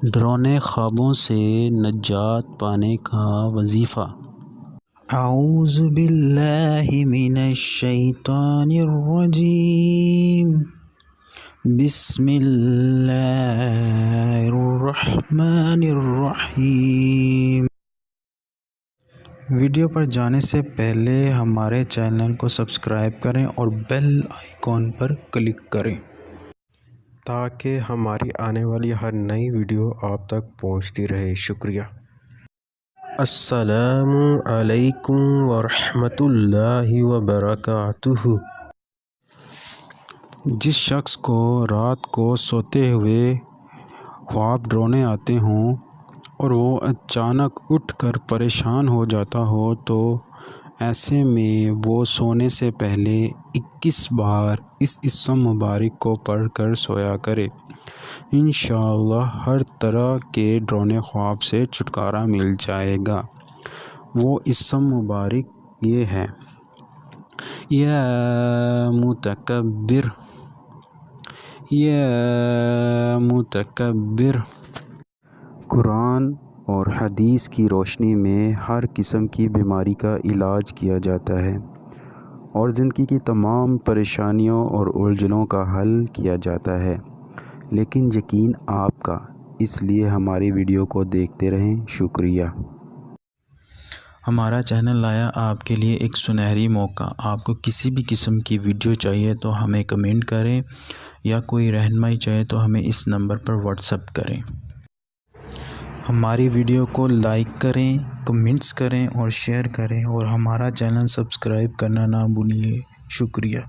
ڈراؤنے خوابوں سے نجات پانے کا وظیفہ۔ اعوذ باللہ من الشیطان الرجیم، بسم اللہ الرحمن الرحیم۔ ویڈیو پر جانے سے پہلے ہمارے چینل کو سبسکرائب کریں اور بیل آئیکن پر کلک کریں تاکہ ہماری آنے والی ہر نئی ویڈیو آپ تک پہنچتی رہے۔ شکریہ۔ السلام علیکم ورحمۃ اللہ وبرکاتہ۔ جس شخص کو رات کو سوتے ہوئے خواب ڈراؤنے آتے ہوں اور وہ اچانک اٹھ کر پریشان ہو جاتا ہو تو ایسے میں وہ سونے سے پہلے 21 بار اس اسم مبارک کو پڑھ کر سویا کرے۔ انشاءاللہ ہر طرح کے ڈراؤنے خواب سے چھٹکارا مل جائے گا۔ وہ اسم مبارک یہ ہے: یا متکبر، یا متکبر۔ قرآن اور حدیث کی روشنی میں ہر قسم کی بیماری کا علاج کیا جاتا ہے اور زندگی کی تمام پریشانیوں اور الجھنوں کا حل کیا جاتا ہے، لیکن یقین آپ کا، اس لیے ہماری ویڈیو کو دیکھتے رہیں۔ شکریہ۔ ہمارا چینل لایا آپ کے لیے ایک سنہری موقع۔ آپ کو کسی بھی قسم کی ویڈیو چاہیے تو ہمیں کمنٹ کریں یا کوئی رہنمائی چاہیے تو ہمیں اس نمبر پر واٹس ایپ کریں۔ ہماری ویڈیو کو لائک کریں، کمنٹس کریں اور شیئر کریں اور ہمارا چینل سبسکرائب کرنا نہ بھولیے۔ شکریہ۔